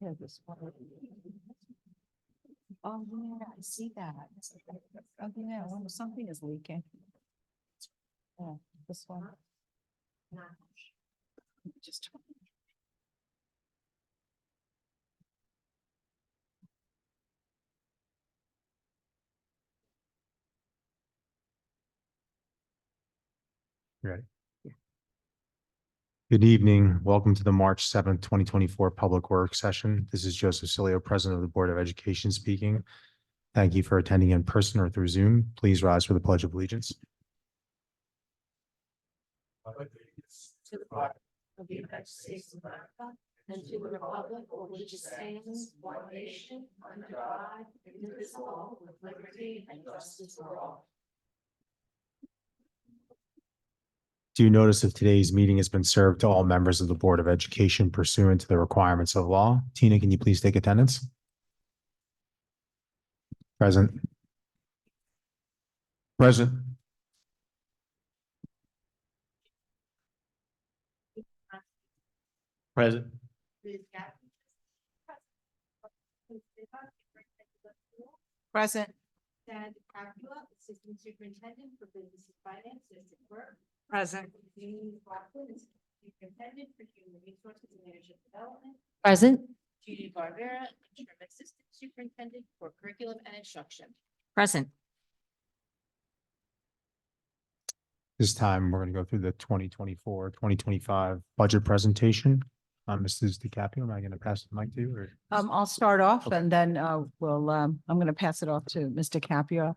Yeah, this one. Oh, yeah, I see that. Oh, yeah, well, something is leaking. Yeah, this one. Just. Ready? Good evening. Welcome to the March 7th, 2024 Public Works Session. This is Joseph Cilio, President of the Board of Education speaking. Thank you for attending in person or through Zoom. Please rise for the Pledge of Allegiance. To the flag of the United States of America and to the republic for which it stands, one nation, under God, indivisible, with liberty and justice for all. Do notice of today's meeting has been served to all members of the Board of Education pursuant to the requirements of law. Tina, can you please take attendance? Present. Present. Present. Present. Dan DiCaprio, Assistant Superintendent for Business and Finance, District Clerk. Present. Jeannie Blackwood, Assistant Superintendent for Human Resources and Leadership Development. Present. Judy Barbera, Interim Assistant Superintendent for Curriculum and Instruction. Present. This time, we're going to go through the 2024-2025 budget presentation. Mrs. DiCaprio, am I going to pass the mic to you? Or? I'll start off Okay. and then I'm going to pass it off to Mr. Capua.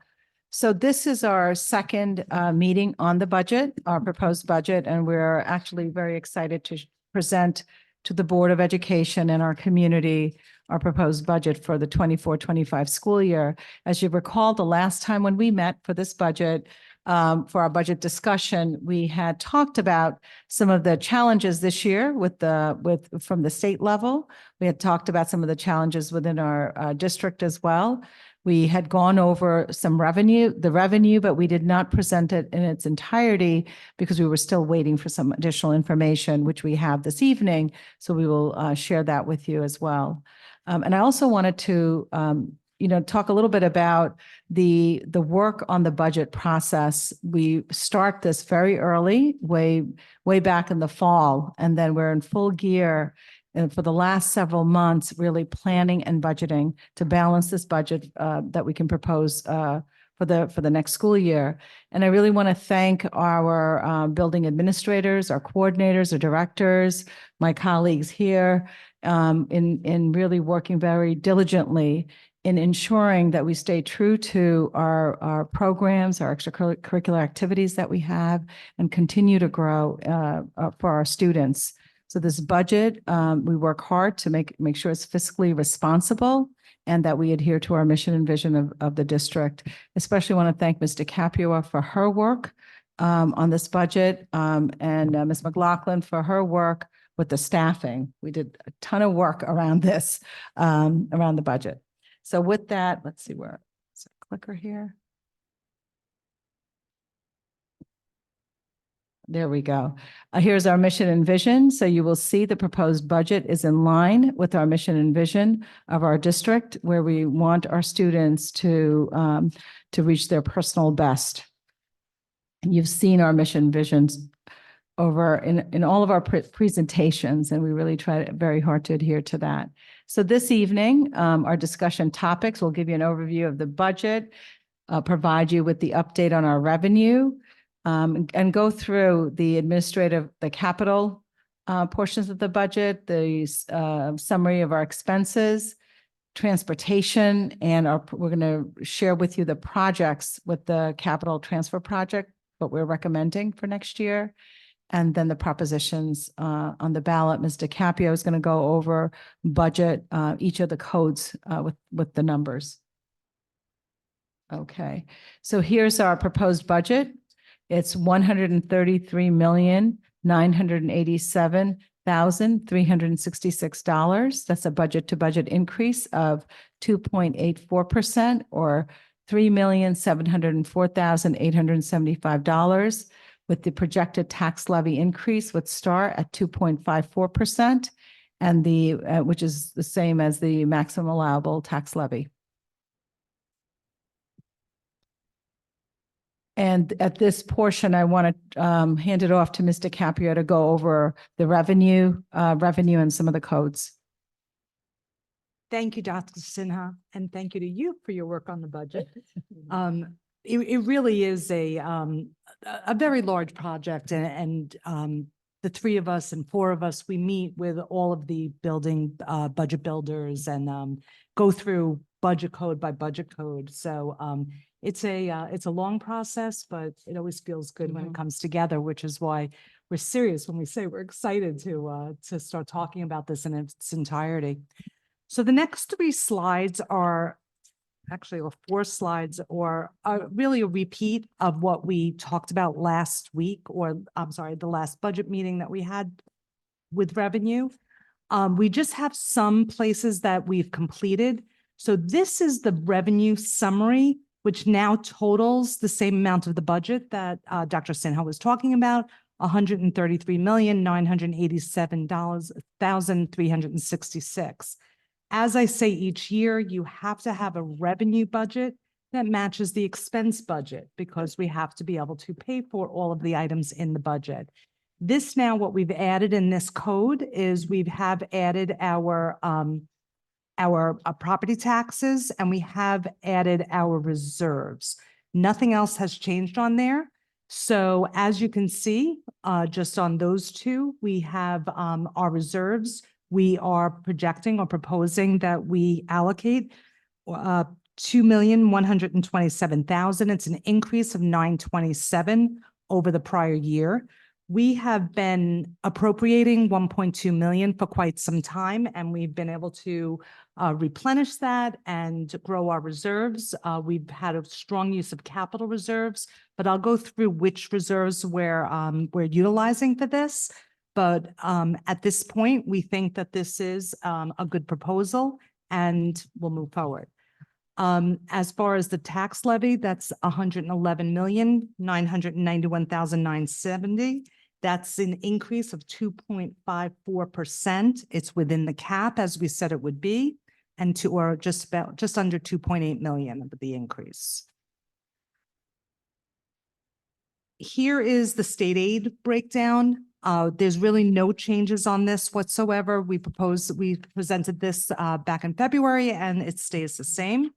So this is our second meeting on the budget, our proposed budget, and we're actually very excited to present to the Board of Education and our community our proposed budget for the 24-25 school year. As you recall, the last time when we met for this budget, for our budget discussion, we had talked about some of the challenges this year from the state level. We had talked about some of the challenges within our district as well. We had gone over the revenue, but we did not present it in its entirety because we were still waiting for some additional information, which we have this evening. So we will share that with you as well. And I also wanted to talk a little bit about the work on the budget process. We start this very early, way back in the fall, and then we're in full gear and for the last several months, really planning and budgeting to balance this budget that we can propose for the next school year. And I really want to thank our building administrators, our coordinators, our directors, my colleagues here in really working very diligently in ensuring that we stay true to our programs, our extracurricular activities that we have, and continue to grow for our students. So this budget, we work hard to make sure it's fiscally responsible and that we adhere to our mission and vision of the district. Especially want to thank Ms. DiCaprio for her work on this budget and Ms. McLaughlin for her work with the staffing. We did a ton of work around this, around the budget. So with that, let's see where is a clicker here. There we go. Here's our mission and vision. So you will see the proposed budget is in line with our mission and vision of our district, where we want our students to reach their personal best. And you've seen our mission visions over in all of our presentations, and we really try very hard to adhere to that. So this evening, our discussion topics will give you an overview of the budget, provide you with the update on our revenue, and go through the capital portions of the budget, the summary of our expenses, transportation, and we're going to share with you the projects with the capital transfer project, what we're recommending for next year. And then the propositions on the ballot. Ms. DiCaprio is going to go over budget, each of the codes with the numbers. Okay, so here's our proposed budget. It's $133,987,366. That's a budget to budget increase of 2.84% or $3,704,875. with the projected tax levy increase would start at 2.54% and which is the same as the maximum allowable tax levy. And at this portion, I want to hand it off to Mr. Caprio to go over the revenue and some of the codes. Thank you, Dr. Sinha, and thank you to you for your work on the budget. It really is a very large project, and the three of us and four of us, we meet with all of the building budget builders and go through budget code by budget code. So it's a long process, but it always feels good when it comes together, which is why we're serious when we say we're excited to start talking about this in its entirety. So the next three slides are actually, or four slides, are really a repeat of what we talked about last week, or I'm sorry, the last budget meeting that we had with revenue. We just have some places that we've completed. So this is the revenue summary, which now totals the same amount of the budget that Dr. Sinha was talking about, $133,987,366. As I say each year, you have to have a revenue budget that matches the expense budget because we have to be able to pay for all of the items in the budget. This now, what we've added in this code is we have added our property taxes, and we have added our reserves. Nothing else has changed on there. So as you can see, just on those two, we have our reserves. We are projecting or proposing that we allocate $2,127,000. It's an increase of $927,000 over the prior year. We have been appropriating $1.2 million for quite some time, and we've been able to replenish that and grow our reserves. We've had a strong use of capital reserves, but I'll go through which reserves we're utilizing for this. But at this point, we think that this is a good proposal and we'll move forward. As far as the tax levy, that's $111,991,970. That's an increase of 2.54%. It's within the cap, as we said it would be, and just under 2.8 million of the increase. Here is the state aid breakdown. There's really no changes on this whatsoever. We presented this back in February, and it stays the same.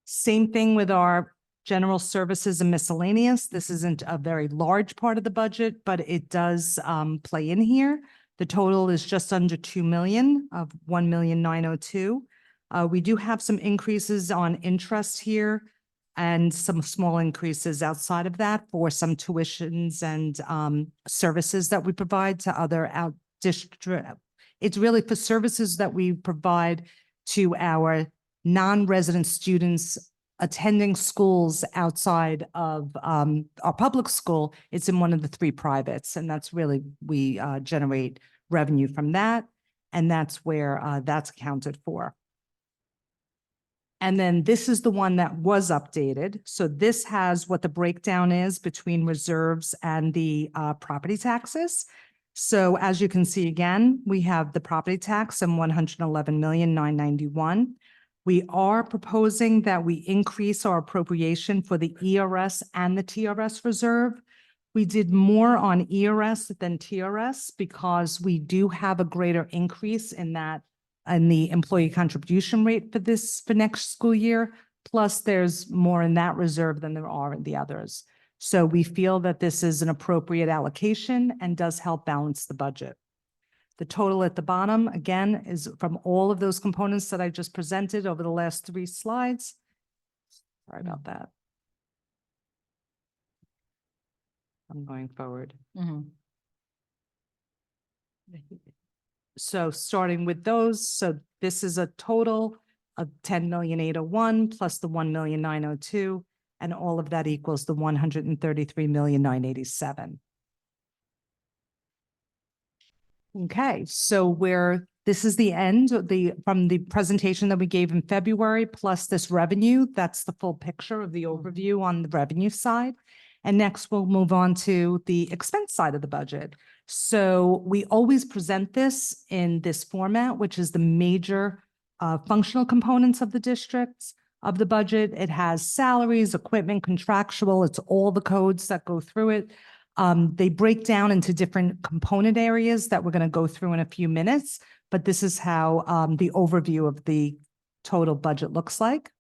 Same thing with our general services and miscellaneous. This isn't a very large part of the budget, but it does play in here. The total is just under 2 million of 1,902,000. We do have some increases on interest here and some small increases outside of that for some tuitions and services that we provide to other out district. It's really for services that we provide to our non-resident students attending schools outside of our public school. It's in one of the three privates, and that's really, we generate revenue from that, and that's where that's accounted for. And then this is the one that was updated. So this has what the breakdown is between reserves and the property taxes. So as you can see, again, we have the property tax and $111,991,000. We are proposing that we increase our appropriation for the ERS and the TRS reserve. We did more on ERS than TRS because we do have a greater increase in that, in the employee contribution rate for next school year. Plus there's more in that reserve than there are in the others. So we feel that this is an appropriate allocation and does help balance the budget. The total at the bottom, again, is from all of those components that I just presented over the last three slides. Sorry about that. I'm going forward. So starting with those, so this is a total of 10,801,000 plus the 1,902,000, and all of that equals the 133,987,000. Okay, so this is the end of from the presentation that we gave in February, plus this revenue. That's the full picture of the overview on the revenue side. And next, we'll move on to the expense side of the budget. So we always present this in this format, which is the major functional components of the districts of the budget. It has salaries, equipment, contractual. It's all the codes that go through it. They break down into different component areas that we're going to go through in a few minutes, but this is how the overview of the total budget looks like.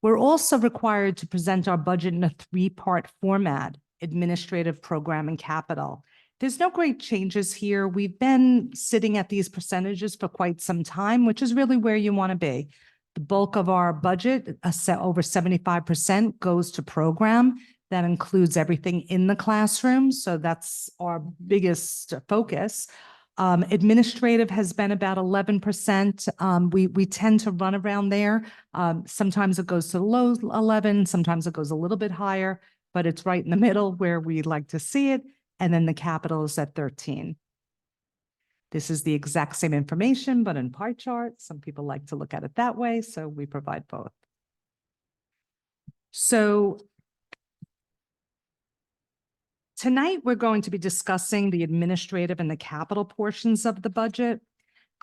We're also required to present our budget in a three-part format: administrative, program, and capital. There's no great changes here. We've been sitting at these percentages for quite some time, which is really where you want to be. The bulk of our budget, over 75%, goes to program. That includes everything in the classroom. So that's our biggest focus. Administrative has been about 11%. We tend to run around there. Sometimes it goes to the low 11, sometimes it goes a little bit higher, but it's right in the middle where we like to see it. And then the capital is at 13. This is the exact same information, but in pie charts. Some people like to look at it that way, so we provide both. So tonight, we're going to be discussing the administrative and the capital portions of the budget.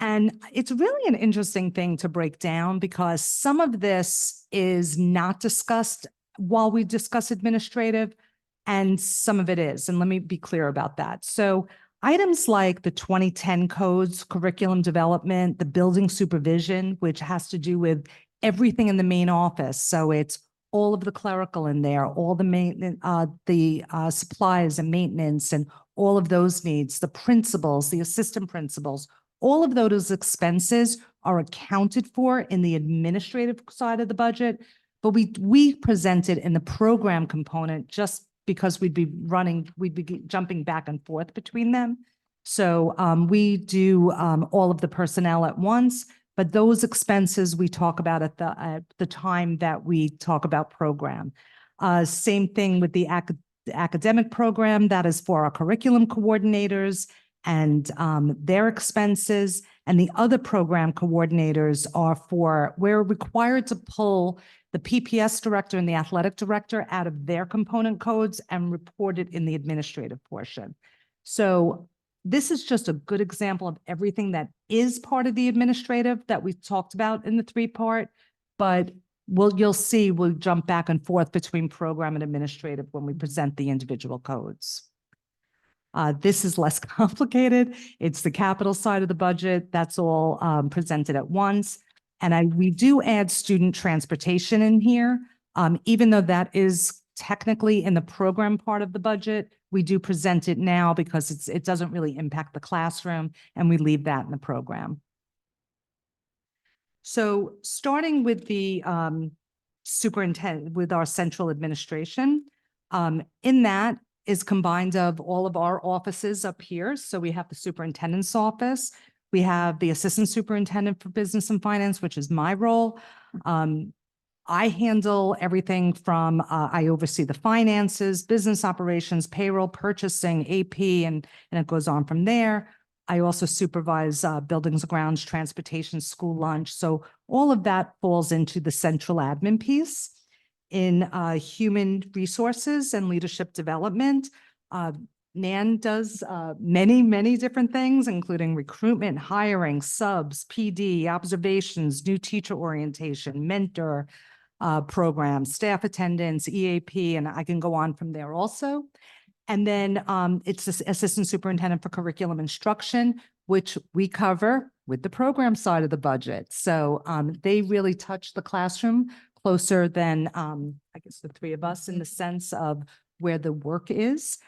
And it's really an interesting thing to break down because some of this is not discussed while we discuss administrative, and some of it is. And let me be clear about that. So items like the 2010 codes, curriculum development, the building supervision, which has to do with everything in the main office. So it's all of the clerical in there, all the maintenance, supplies and maintenance, and all of those needs, the principals, the assistant principals, all of those expenses are accounted for in the administrative side of the budget. But we present it in the program component just because we'd be jumping back and forth between them. So we do all of the personnel at once, but those expenses we talk about at the time that we talk about program. Same thing with the academic program. That is for our curriculum coordinators and their expenses. And the other program coordinators are we're required to pull the PPS director and the athletic director out of their component codes and report it in the administrative portion. So this is just a good example of everything that is part of the administrative that we talked about in the three-part, but you'll see we'll jump back and forth between program and administrative when we present the individual codes. This is less complicated. It's the capital side of the budget. That's all presented at once. And we do add student transportation in here. Even though that is technically in the program part of the budget, we do present it now because it doesn't really impact the classroom, and we leave that in the program. So starting with the superintendent, with our central administration, in that is combined of all of our offices up here. So we have the superintendent's office. We have the assistant superintendent for business and finance, which is my role. I handle everything from, I oversee the finances, business operations, payroll, purchasing, AP, and it goes on from there. I also supervise buildings, grounds, transportation, school lunch. So all of that falls into the central admin piece. In human resources and leadership development, Nan does many different things, including recruitment, hiring, subs, PD, observations, new teacher orientation, mentor programs, staff attendance, EAP, and I can go on from there also. And then it's the assistant superintendent for curriculum instruction, which we cover with the program side of the budget. So they really touch the classroom closer than I guess the three of us in the sense of where the work is.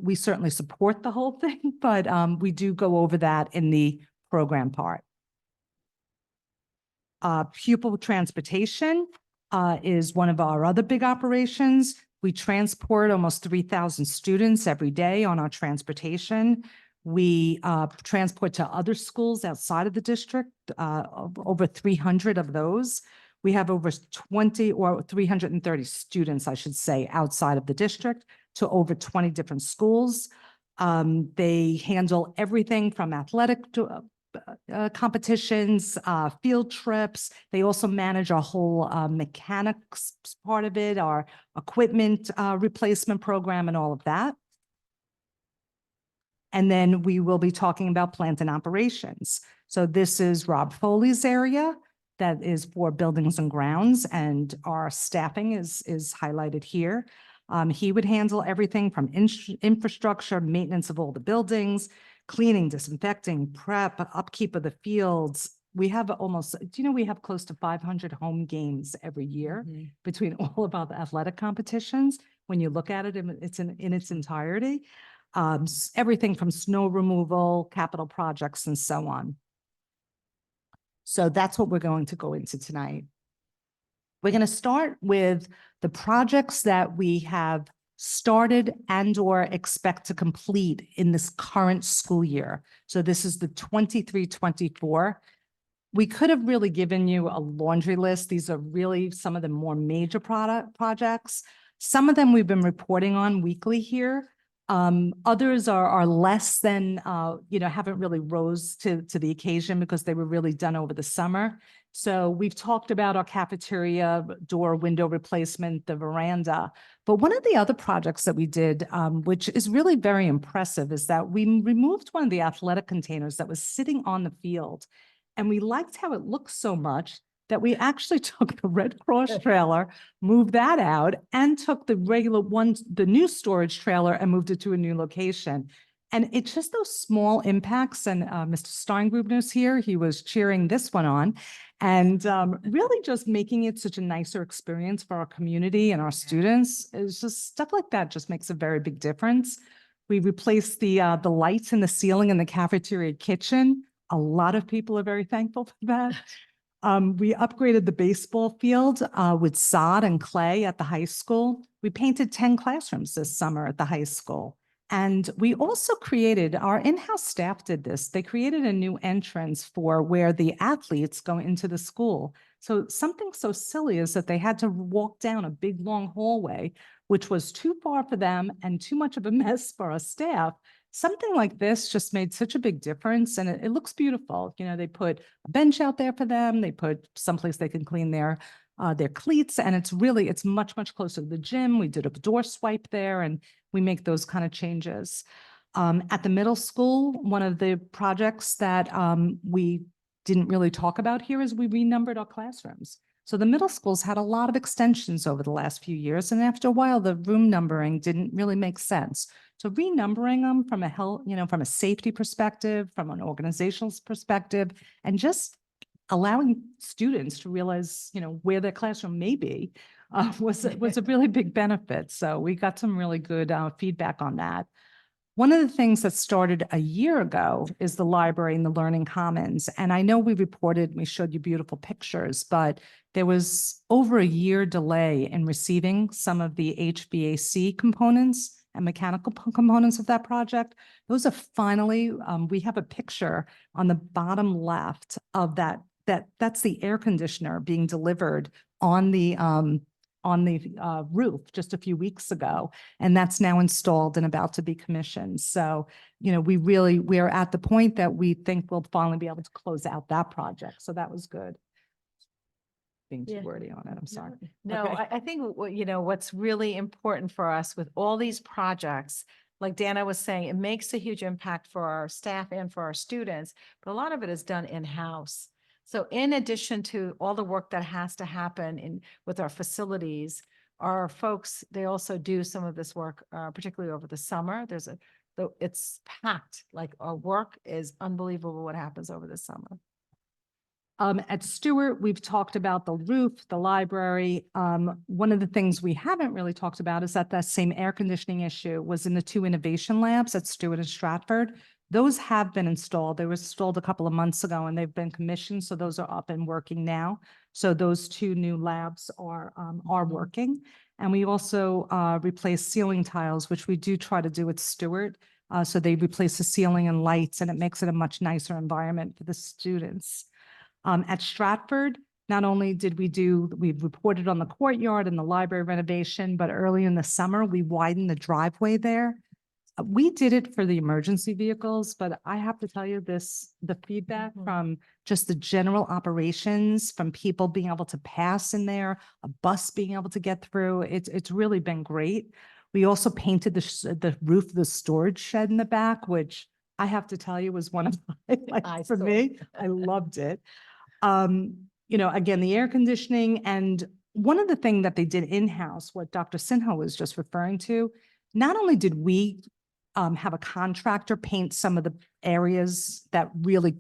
We certainly support the whole thing, but we do go over that in the program part. Pupil transportation is one of our other big operations. We transport almost 3,000 students every day on our transportation. We transport to other schools outside of the district, over 300 of those. We have over 330 students, I should say, outside of the district to over 20 different schools. They handle everything from athletic competitions, field trips. They also manage our whole mechanics part of it, our equipment replacement program and all of that. And then we will be talking about plant and operations. So this is Rob Foley's area. That is for buildings and grounds, and our staffing is highlighted here. He would handle everything from infrastructure, maintenance of all the buildings, cleaning, disinfecting, prep, upkeep of the fields. We have almost, do you know, we have close to 500 home games every year between all of our athletic competitions. When you look at it, it's in its entirety. Everything from snow removal, capital projects, and so on. So that's what we're going to go into tonight. We're going to start with the projects that we have started and or expect to complete in this current school year. So this is the 23-24. We could have really given you a laundry list. These are really some of the more major projects. Some of them we've been reporting on weekly here. Others are less than, haven't really rose to the occasion because they were really done over the summer. So we've talked about our cafeteria door window replacement, the veranda. But one of the other projects that we did, which is really very impressive, is that we removed one of the athletic containers that was sitting on the field. And we liked how it looked so much that we actually took the Red Cross trailer, moved that out, and took the regular one, the new storage trailer, and moved it to a new location. And it's just those small impacts. And Mr. Steingrubner's here. He was cheering this one on, and really just making it such a nicer experience for our community and our students. It's just stuff like that just makes a very big difference. We replaced the lights in the ceiling in the cafeteria kitchen. A lot of people are very thankful for that. We upgraded the baseball field with sod and clay at the high school. We painted 10 classrooms this summer at the high school. And we also created, our in-house staff did this. They created a new entrance for where the athletes go into the school. So something so silly is that they had to walk down a big long hallway, which was too far for them and too much of a mess for our staff. Something like this just made such a big difference, and it looks beautiful. You know, they put a bench out there for them. They put someplace they can clean their cleats, and it's much, much closer to the gym. We did a door swipe there, and we make those kind of changes. At the middle school, one of the projects that we didn't really talk about here is we renumbered our classrooms. So the middle schools had a lot of extensions over the last few years, and after a while, the room numbering didn't really make sense. So renumbering them from a health, from a safety perspective, from an organizational perspective, and just allowing students to realize, where their classroom may be, was a really big benefit. So we got some really good feedback on that. One of the things that started a year ago is the library and the Learning Commons. And I know we showed you beautiful pictures, but there was over a year delay in receiving some of the HVAC components and mechanical components of that project. Those are finally, we have a picture on the bottom left of that's the air conditioner being delivered on the roof just a few weeks ago, and that's now installed and about to be commissioned. So, we are at the point that we think we'll finally be able to close out that project. So that was good. Being too Yeah. wordy on it, I'm sorry. No, Okay. I think what's really important for us with all these projects, like Dana was saying, it makes a huge impact for our staff and for our students, but a lot of it is done in-house. So in addition to all the work that has to happen with our facilities, our folks, they also do some of this work, particularly over the summer. It's packed, like our work is unbelievable what happens over the summer. At Stewart, we've talked about the roof, the library. One of the things we haven't really talked about is that same air conditioning issue was in the 2 innovation labs at Stewart and Stratford. Those have been installed. They were installed a couple of months ago and they've been commissioned. So those are up and working now. So those 2 new labs are working. And we also replaced ceiling tiles, which we do try to do at Stewart. So they replace the ceiling and lights, and it makes it a much nicer environment for the students. At Stratford, not only did we reported on the courtyard and the library renovation, but early in the summer, we widened the driveway there. We did it for the emergency vehicles, but I have to tell you this, the feedback Mhm. from just the general operations, from people being able to pass in there, a bus being able to get through, it's really been great. We also painted the roof of the storage shed in the back, which I have to tell you was one of the I highlights for saw. me. I loved it. Again, the air conditioning, and one of the things that they did in-house, what Dr. Sinha was just referring to, not only did we have a contractor paint some of the areas that really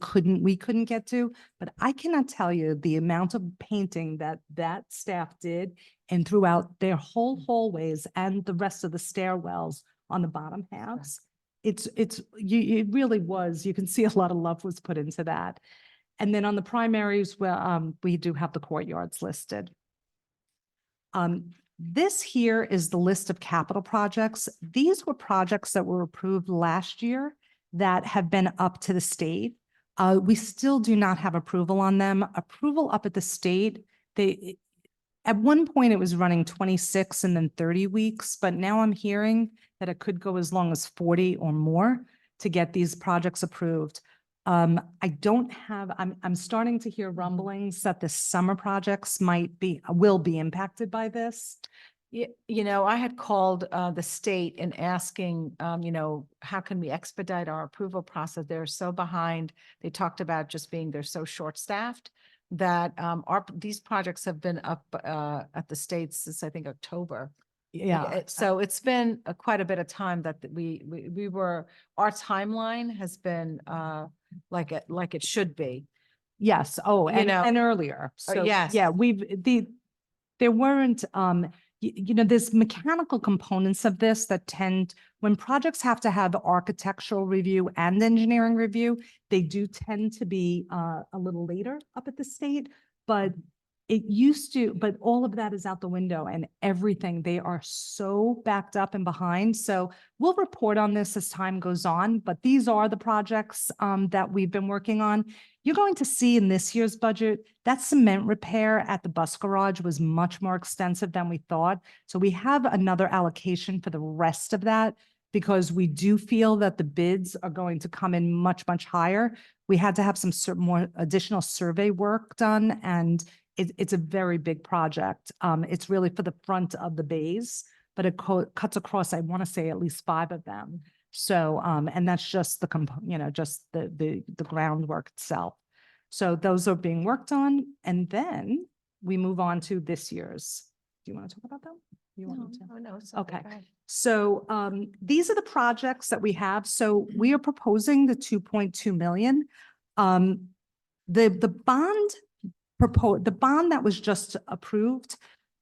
we couldn't get to, but I cannot tell you the amount of painting that staff did and throughout their whole hallways and the rest of the stairwells on the bottom halves. It really was, you can see a lot of love was put into that. And then on the primaries, well, we do have the courtyards listed. This here is the list of capital projects. These were projects that were approved last year that have been up to the state. We still do not have approval on them. Approval up at the state, at one point it was running 26 and then 30 weeks, but now I'm hearing that it could go as long as 40 or more to get these projects approved. I'm starting to hear rumblings that the summer projects will be impacted by this. I had called the state and asking, how can we expedite our approval process? They're so behind. They talked about just they're so short-staffed that these projects have been up at the state since I think October. Yeah. So it's been quite a bit of time that our timeline has been like it should be. Yes. Oh, You know, and earlier. So, yes. yeah, there weren't, there's mechanical components of this that when projects have to have architectural review and engineering review, they do tend to be a little later up at the state, but but all of that is out the window and everything. They are so backed up and behind. So we'll report on this as time goes on, but these are the projects that we've been working on. You're going to see in this year's budget, that cement repair at the bus garage was much more extensive than we thought. So we have another allocation for the rest of that because we do feel that the bids are going to come in much, much higher. We had to have some more additional survey work done, and it's a very big project. It's really for the front of the bays, but it cuts across, I want to say, at least 5 of them. So, and that's just just the groundwork itself. So those are being worked on, and then we move on to this year's. Do you want to talk about them? You want me to? No, it's Okay. Go ahead. So, these are the projects that we have. So we are proposing the 2.2 million. The bond that was just approved,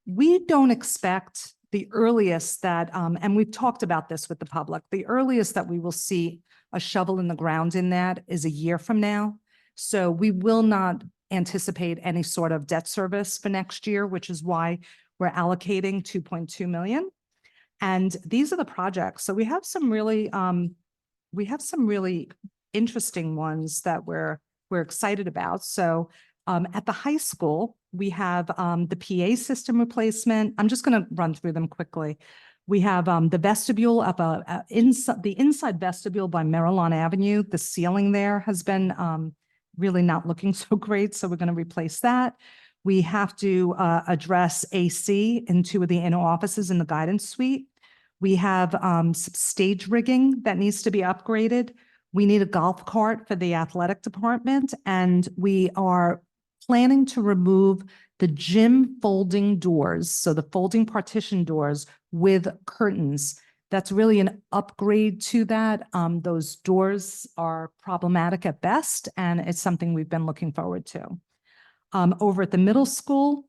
we don't expect the earliest that, and we've talked about this with the public, the earliest that we will see a shovel in the ground in that is a year from now. So we will not anticipate any sort of debt service for next year, which is why we're allocating 2.2 million. And these are the projects. So we have some really interesting ones that we're excited about. So at the high school, we have the PA system replacement. I'm just going to run through them quickly. We have the vestibule up the inside vestibule by Maryland Avenue. The ceiling there has been really not looking so great, so we're going to replace that. We have to address AC in 2 of the inner offices in the guidance suite. We have some stage rigging that needs to be upgraded. We need a golf cart for the athletic department, and we are planning to remove the gym folding doors, so the folding partition doors with curtains. That's really an upgrade to that. Those doors are problematic at best, and it's something we've been looking forward to. Over at the middle school,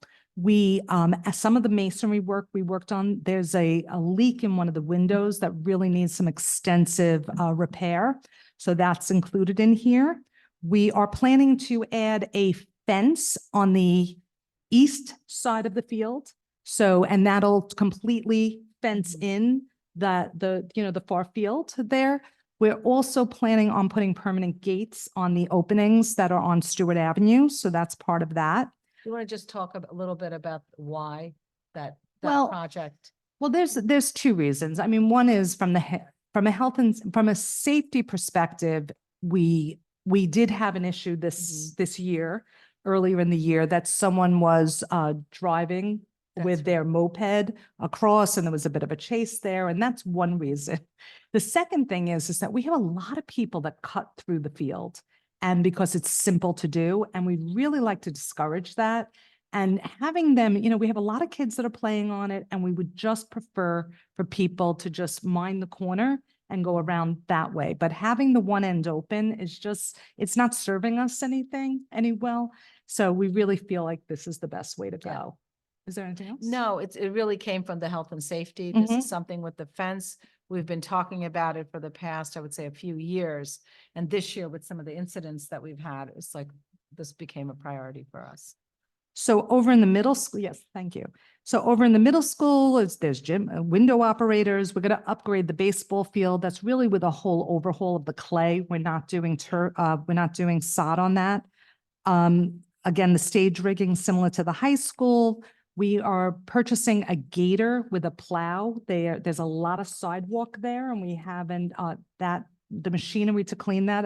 some of the masonry work we worked on, there's a leak in one of the windows that really needs some extensive repair. So that's included in here. We are planning to add a fence on the east side of the field. So, and that'll completely fence in the far field there. We're also planning on putting permanent gates on the openings that are on Stewart Avenue. So that's part of that. You want to just talk a little bit about why that Well, project? Well, there's 2 reasons. I mean, one is from From a health and from a safety perspective, we did have an issue this year, earlier in the year, that someone was driving with That's their moped across, and there was a bit of a chase there, and that's one reason. The second thing is that we have a lot of people that cut through the field, and because it's simple to do, and we really like to discourage that. And having them, we have a lot of kids that are playing on it, and we would just prefer for people to just mind the corner and go around that way. But having the one end open is just, it's not serving us any well. So we really feel like this is the best way to Yeah. go. Is there anything else? No, it really came from the health and safety. This Mhm. is something with the fence. We've been talking about it for the past, I would say, a few years. And this year with some of the incidents that we've had, it's like, this became a priority for us. So over in the middle school, yes, thank you. So over in the middle school there's gym, window operators. We're going to upgrade the baseball field. That's really with a whole overhaul of the clay. We're not doing sod on that. Again, the stage rigging similar to the high school. We are purchasing a gator with a plow. There's a lot of sidewalk there, and we haven't, the machinery to clean that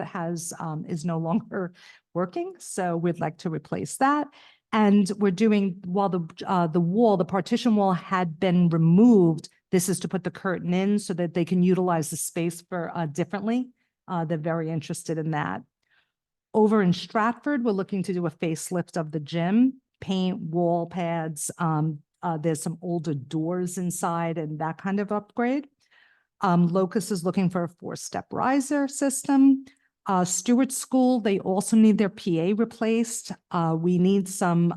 is no longer working. So we'd like to replace that. And we're doing, while the partition wall had been removed, this is to put the curtain in so that they can utilize the space for differently. They're very interested in that. Over in Stratford, we're looking to do a facelift of the gym, paint, wall pads. There's some older doors inside and that kind of upgrade. Locust is looking for a 4-step riser system. Stewart School, they also need their PA replaced. We need some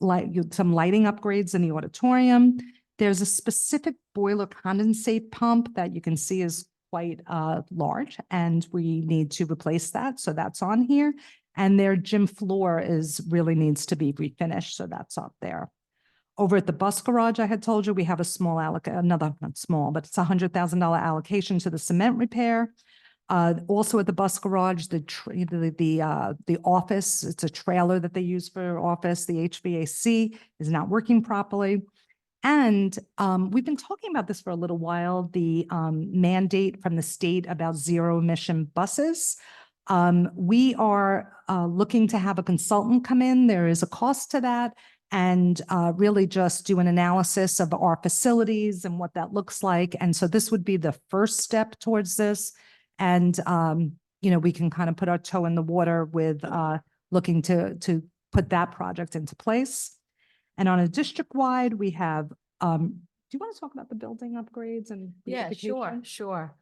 lighting upgrades in the auditorium. There's a specific boiler condensate pump that you can see is quite large, and we need to replace that. So that's on here. And their gym floor really needs to be refinished. So that's up there. Over at the bus garage, I had told you, we have a small not small, but it's $100,000 allocation to the cement repair. Also at the bus garage, the office, it's a trailer that they use for office. The HVAC is not working properly. And we've been talking about this for a little while, the mandate from the state about zero emission buses. We are looking to have a consultant come in. There is a cost to that, and really just do an analysis of our facilities and what that looks like. And so this would be the first step towards this. And, we can kind of put our toe in the water with looking to put that project into place. And on a district-wide, we have, do you want to talk about the building upgrades and? Yeah, sure, beautification? sure.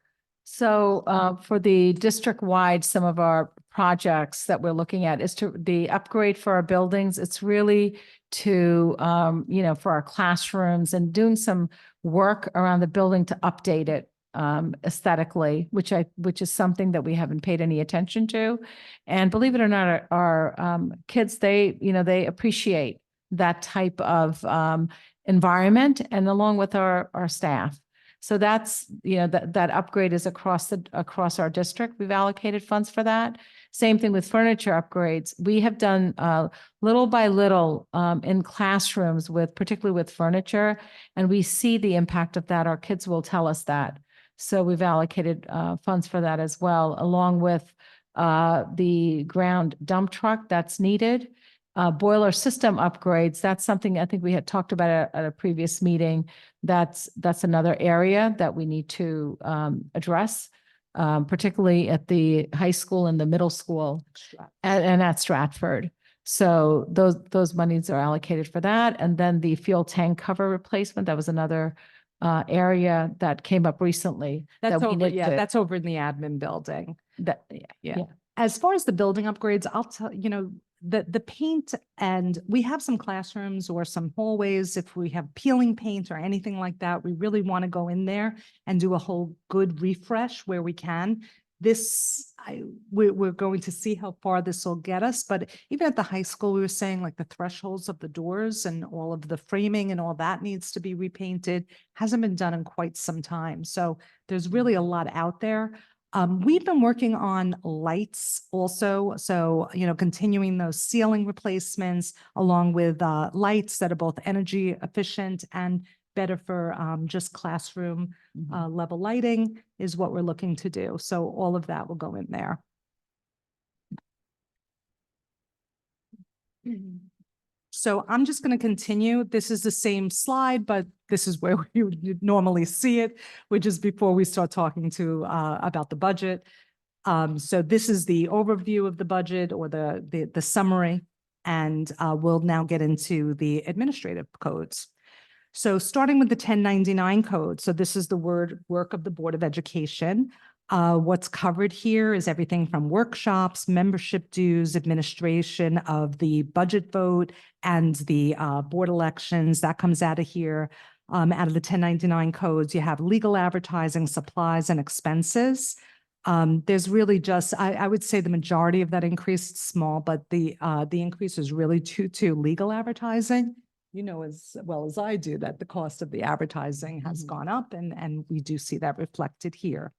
So for the district-wide, some of our projects that we're looking at is to the upgrade for our buildings. It's really to, for our classrooms and doing some work around the building to update it aesthetically, which is something that we haven't paid any attention to. And believe it or not, our kids, they appreciate that type of environment, and along with our staff. So that's, that upgrade is across our district. We've allocated funds for that. Same thing with furniture upgrades. We have done little by little in classrooms particularly with furniture, and we see the impact of that. Our kids will tell us that. So we've allocated funds for that as well, along with the ground dump truck that's needed. Boiler system upgrades, that's something I think we had talked about at a previous meeting. That's another area that we need to address, particularly at the high school and the middle school and at Stratford. So those monies are allocated for that. And then the fuel tank cover replacement, that was another area that came up recently. That's that we over, need yeah, to- that's over in the admin building. yeah. Yeah. As far as the building upgrades, I'll tell, the paint, and we have some classrooms or some hallways. If we have peeling paint or anything like that, we really want to go in there and do a whole good refresh where we can. We're going to see how far this will get us, but even at the high school, we were saying like the thresholds of the doors and all of the framing and all that needs to be repainted. Hasn't been done in quite some time. So there's really a lot out there. We've been working on lights also. So, continuing those ceiling replacements along with lights that are both energy efficient and better for just classroom Mhm. level lighting is what we're looking to do. So all of that will go in there. So I'm just going to continue. This is the same slide, but this is where you would normally see it, which is before we start talking to about the budget. So this is the overview of the budget or the summary, and we'll now get into the administrative codes. So starting with the 1099 code. So this is the work of the Board of Education. What's covered here is everything from workshops, membership dues, administration of the budget vote, and the board elections. That comes out of here. Out of the 1099 codes, you have legal advertising, supplies, and expenses. There's really just, I would say the majority of that increase is small, but the increase is really due to legal advertising. You know as well as I do that the cost of the advertising has Mhm. gone up, and we do see that reflected here.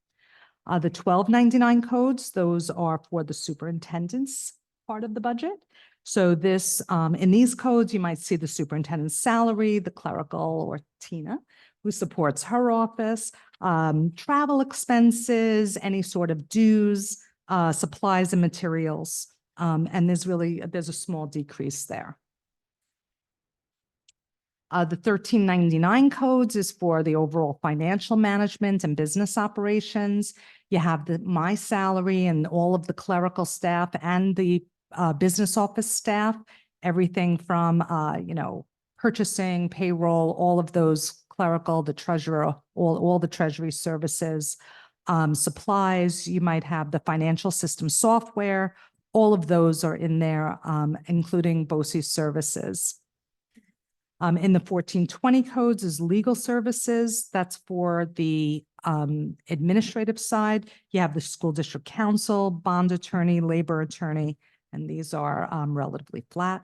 The 1299 codes, those are for the superintendent's part of the budget. So this, in these codes, you might see the superintendent's salary, the clerical or Tina, who supports her office, travel expenses, any sort of dues, supplies and materials. And there's a small decrease there. The 1399 codes is for the overall financial management and business operations. You have my salary and all of the clerical staff and the business office staff, everything from, purchasing, payroll, all of those clerical, the treasurer, all the treasury services, supplies. You might have the financial system software. All of those are in there, including BOCES services. In the 1420 codes is legal services. That's for the administrative side. You have the school district counsel, bond attorney, labor attorney, and these are relatively flat.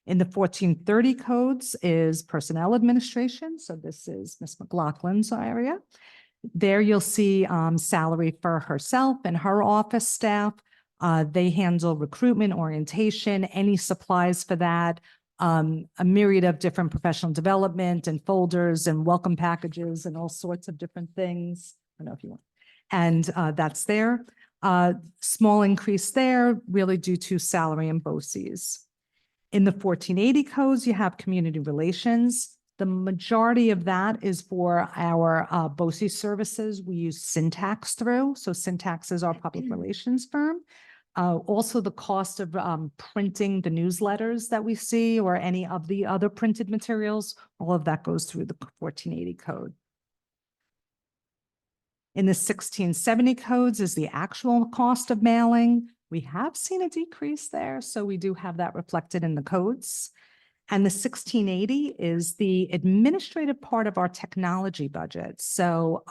In the 1430 codes is personnel administration. So this is Ms. McLaughlin's area. There you'll see salary for herself and her office staff. They handle recruitment, orientation, any supplies for that, a myriad of different professional development and folders and welcome packages and all sorts of different things. I don't know if you want. And that's there. Small increase there, really due to salary and BOCES. In the 1480 codes, you have community relations. The majority of that is for our BOCES services. We use Syntax through. So Syntax is our public relations firm. Also, the cost of printing the newsletters that we see or any of the other printed materials, all of that goes through the 1480 code. In the 1670 codes is the actual cost of mailing. We have seen a decrease there, so we do have that reflected in the codes. And the 1680 is the administrative part of our technology budget. So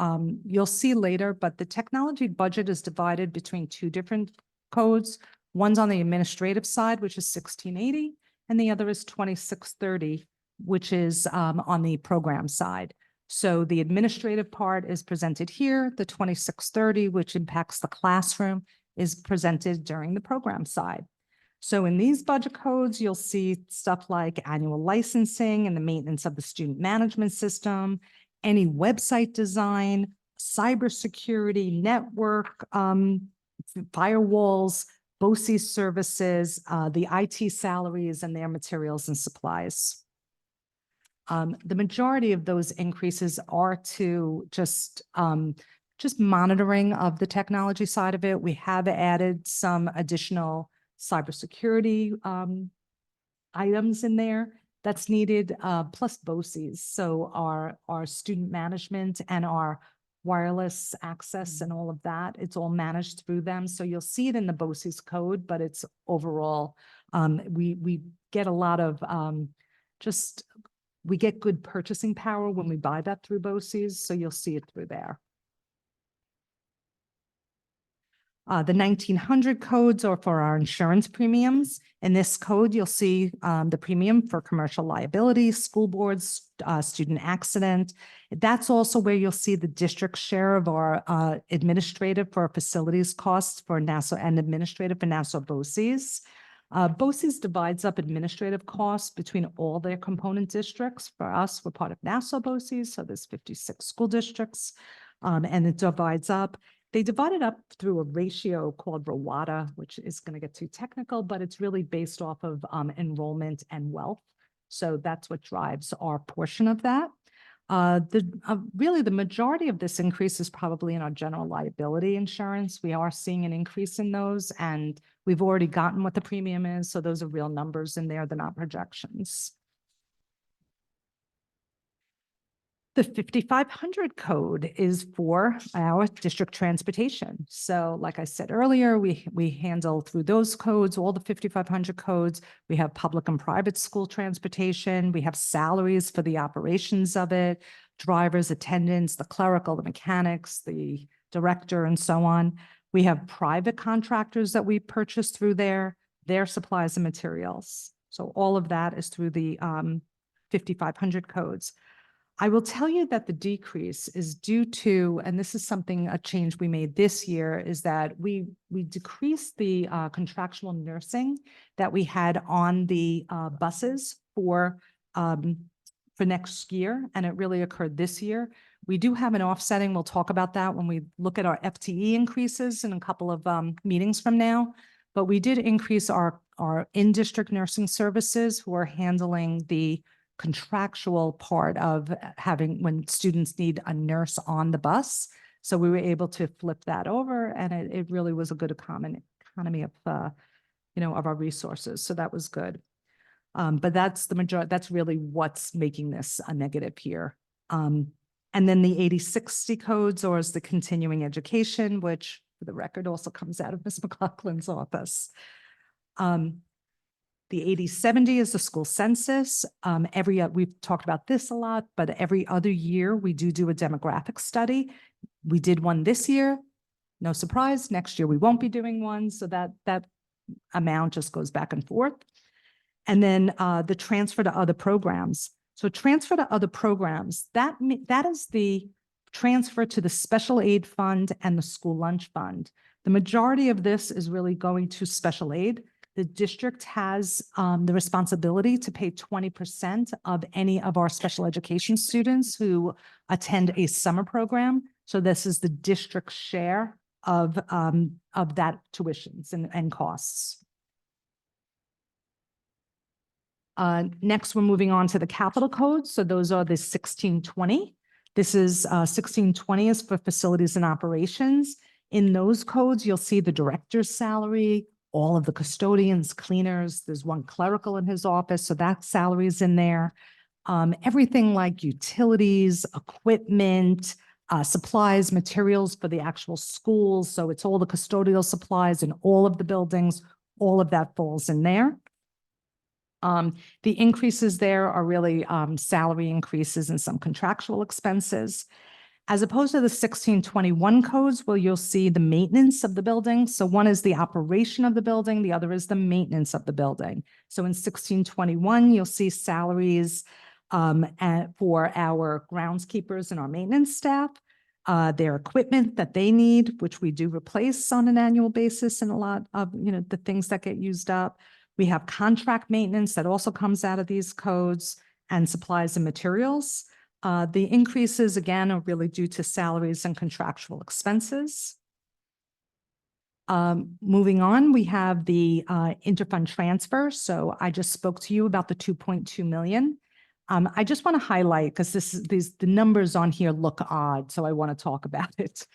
you'll see later, but the technology budget is divided between two different codes. One's on the administrative side, which is 1680, and the other is 2630, which is on the program side. So the administrative part is presented here. The 2630, which impacts the classroom, is presented during the program side. So in these budget codes, you'll see stuff like annual licensing and the maintenance of the student management system, any website design, cybersecurity, network, firewalls, BOCES services, the IT salaries and their materials and supplies. The majority of those increases are to just monitoring of the technology side of it. We have added some additional cybersecurity items in there that's needed, plus BOCES. So our student management and our wireless access and all of that, it's all managed through them. So you'll see it in the BOCES code, but it's overall, we get a lot of we get good purchasing power when we buy that through BOCES. So you'll see it through there. The 1900 codes are for our insurance premiums. In this code, you'll see the premium for commercial liability, school boards, student accident. That's also where you'll see the district share of our administrative for facilities costs for Nassau and administrative for Nassau BOCES. BOCES divides up administrative costs between all their component districts. For us, we're part of Nassau BOCES, so there's 56 school districts, and it divides up. They divide it up through a ratio called ROATA, which is going to get too technical, but it's really based off of enrollment and wealth. So that's what drives our portion of that. Really, the majority of this increase is probably in our general liability insurance. We are seeing an increase in those, and we've already gotten what the premium is. So those are real numbers in there. They're not projections. The 5500 code is for our district transportation. So like I said earlier, we handle through those codes, all the 5500 codes. We have public and private school transportation. We have salaries for the operations of it, drivers, attendants, the clerical, the mechanics, the director, and so on. We have private contractors that we purchase through their supplies and materials. So all of that is through the 5500 codes. I will tell you that the decrease is due to, and this is a change we made this year, is that we decreased the contractual nursing that we had on the buses for next year, and it really occurred this year. We do have an offsetting. We'll talk about that when we look at our FTE increases in a couple of meetings from now. But we did increase our in-district nursing services who are handling the contractual part of having when students need a nurse on the bus. So we were able to flip that over, and it really was a good economy of of our resources. So that was good. But that's the majority. That's really what's making this a negative here. And then the 8060 codes, or is the continuing education, which for the record also comes out of Ms. McLaughlin's office. The 8070 is the school census. We've talked about this a lot, but every other year we do a demographic study. We did one this year. No surprise, next year we won't be doing one. So that amount just goes back and forth. And then the transfer to other programs. So transfer to other programs, that is the transfer to the special aid fund and the school lunch fund. The majority of this is really going to special aid. The district has the responsibility to pay 20% of any of our special education students who attend a summer program. So this is the district share of that tuitions and costs. Next, we're moving on to the capital codes. So those are the 1620. This is 1620 is for facilities and operations. In those codes, you'll see the director's salary, all of the custodians, cleaners. There's one clerical in his office, so that salary is in there. Everything like utilities, equipment, supplies, materials for the actual schools. So it's all the custodial supplies in all of the buildings. All of that falls in there. The increases there are really salary increases and some contractual expenses. As opposed to the 1621 codes, where you'll see the maintenance of the building. So one is the operation of the building, the other is the maintenance of the building. So in 1621, you'll see salaries for our groundskeepers and our maintenance staff, their equipment that they need, which we do replace on an annual basis, and a lot of the things that get used up. We have contract maintenance that also comes out of these codes, and supplies and materials. The increases, again, are really due to salaries and contractual expenses. Moving on, we have the interfund transfer. So I just spoke to you about the 2.2 million. I just want to highlight, because the numbers on here look odd, so I want to talk about it.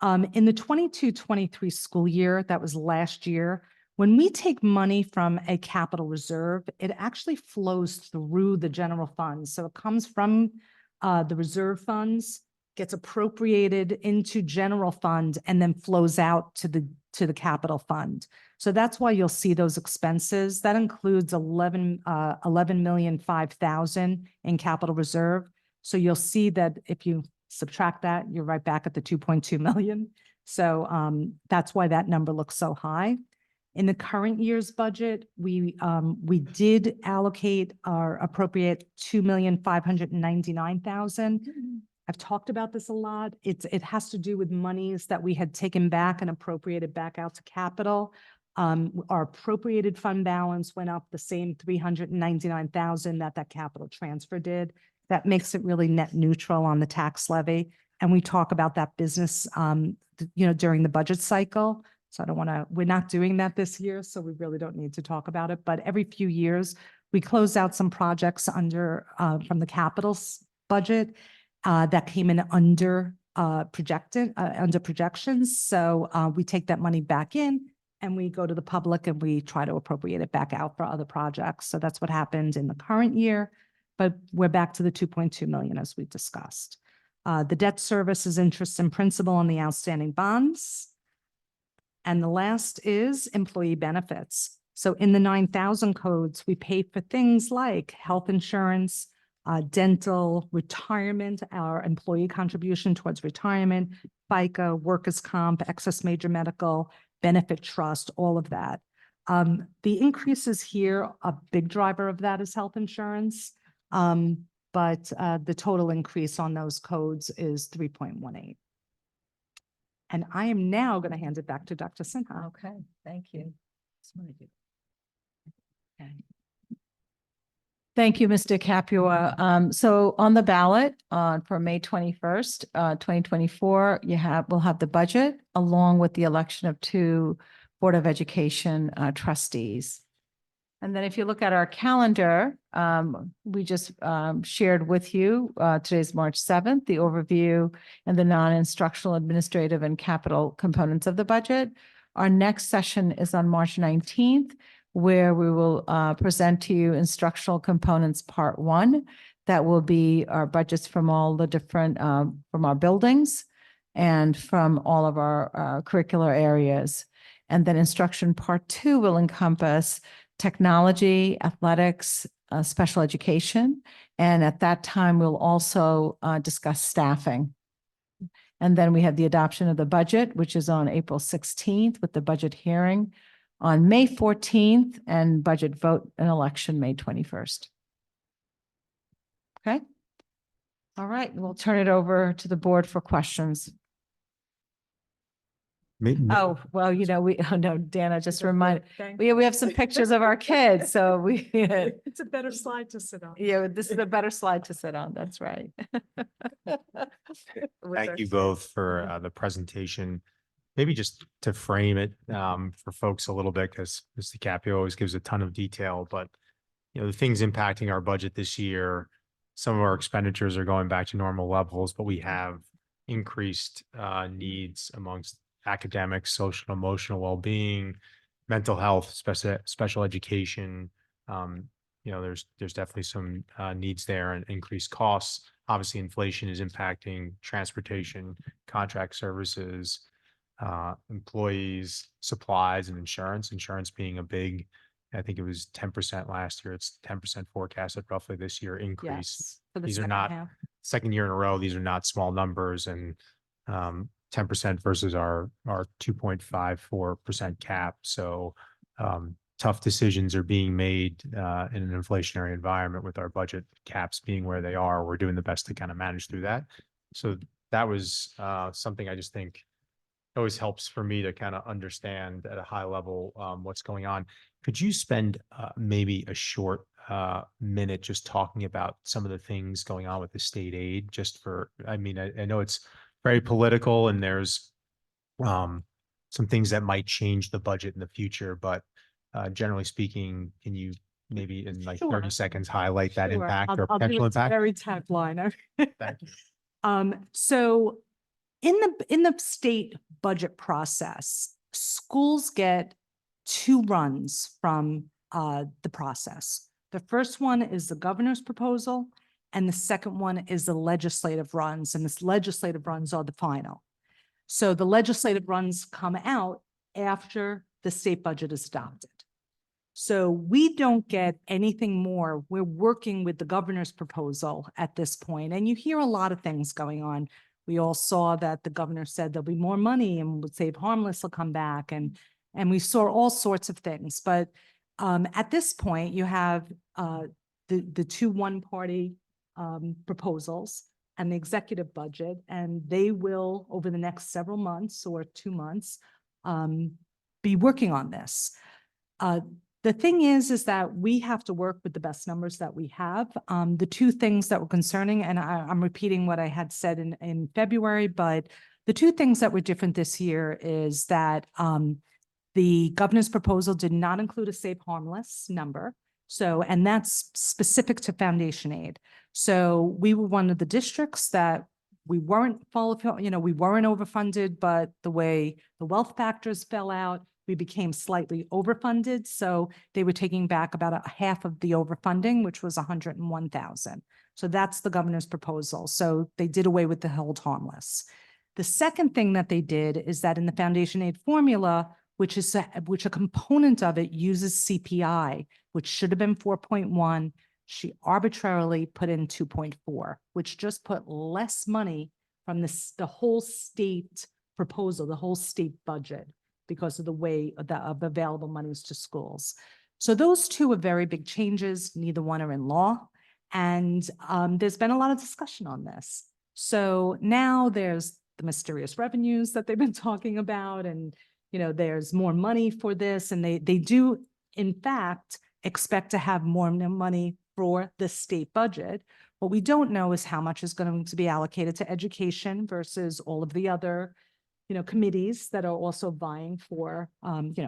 In the 22-23 school year, that was last year, when we take money from a capital reserve, it actually flows through the general funds. So it comes from the reserve funds, gets appropriated into general fund, and then flows out to the capital fund. So that's why you'll see those expenses. That includes 11,005,000 in capital reserve. So you'll see that if you subtract that, you're right back at the 2.2 million. So that's why that number looks so high. In the current year's budget, we did allocate or appropriate 2,599,000. I've talked about this a lot. It has to do with monies that we had taken back and appropriated back out to capital. Our appropriated fund balance went up the same 399,000 that capital transfer did. That makes it really net neutral on the tax levy. And we talk about that business, during the budget cycle. So I don't want to, we're not doing that this year, so we really don't need to talk about it. But every few years, we close out some projects under, from the budget, that came in under projections. So, we take that money back in and we go to the public and we try to appropriate it back out for other projects. So that's what happened in the current year, but we're back to the 2.2 million as we discussed. The debt service is interest and principal on the outstanding bonds. And the last is employee benefits. So in the 9,000 codes, we pay for things like health insurance, dental, retirement, our employee contribution towards retirement, FICA, workers' comp, excess major medical, benefit trust, all of that. The increases here, a big driver of that is health insurance. But the total increase on those codes is 3.18. And I am now going to hand it back to Dr. Sinha. Okay, thank you. Okay. Thank you, Mr. Capua. So on the ballot for May 21st, 2024, we'll have the budget along with the election of 2 Board of Education trustees. And then if you look at our calendar, we just shared with you today's March 7th, the overview and the non-instructional administrative and capital components of the budget. Our next session is on March 19th, where we will present to you instructional components part 1. That will be our budgets from all the different, from our buildings and from all of our curricular areas. And then instruction part 2 will encompass technology, athletics, special education. And at that time, we'll also discuss staffing. And then we have the adoption of the budget, which is on April 16th with the budget hearing on May 14th and budget vote and election May 21st. Okay. All right. We'll turn it over to the board for questions. Oh, well, no, Dana just reminded, we have some pictures of our kids, so we, It's a better slide to sit on. yeah, this is a better slide to sit on. That's right. Thank you both for the presentation. Maybe just to frame it for folks a little bit, because Mr. Capio always gives a ton of detail, but the things impacting our budget this year, some of our expenditures are going back to normal levels, but we have increased needs amongst academics, social and emotional well-being, mental health, special education. There's definitely some needs there and increased costs. Obviously, inflation is impacting transportation, contract services, employees, supplies, and insurance. Insurance being a big, I think it was 10% last year. It's 10% forecasted roughly this year increase. Yes. For the These are second not half. second year in a row. These are not small numbers, and 10% versus our 2.54% cap. So tough decisions are being made in an inflationary environment with our budget caps being where they are. We're doing the best to kind of manage through that. So that was something I just think always helps for me to kind of understand at a high level what's going on. Could you spend maybe a short minute just talking about some of the things going on with the state aid? Just for, I know it's very political and there's some things that might change the budget in the future, but generally speaking, can you maybe in like 30 seconds highlight that Sure. impact I'll or do potential it impact? very tagline. Thank you. So in the state budget process, schools get 2 runs from the process. The first one is the governor's proposal, and the second one is the legislative runs, and the legislative runs are the final. So the legislative runs come out after the state budget is adopted. So we don't get anything more. We're working with the governor's proposal at this point, and you hear a lot of things going on. We all saw that the governor said there'll be more money and would Save Harmless will come back, and we saw all sorts of things. But at this point, you have the 2 one-party proposals and the executive budget, and they will, over the next several months or 2 months, be working on this. The thing is that we have to work with the best numbers that we have. The two things that were concerning, and I'm repeating what I had said in February, but the two things that were different this year is that the governor's proposal did not include a safe harmless number. So, and that's specific to foundation aid. So we were one of the districts that we weren't we weren't overfunded, but the way the wealth factors fell out, we became slightly overfunded. So they were taking back about a half of the overfunding, which was 101,000. So that's the governor's proposal. So they did away with the hold harmless. The second thing that they did is that in the foundation aid formula, which a component of it uses CPI, which should have been 4.1, she arbitrarily put in 2.4, which just put less money from the whole state proposal, the whole state budget, because of the way of available monies to schools. So those two are very big changes. Neither one are in law. And there's been a lot of discussion on this. So now there's the mysterious revenues that they've been talking about, and there's more money for this, and they do in fact expect to have more money for the state budget. What we don't know is how much is going to be allocated to education versus all of the other committees that are also vying for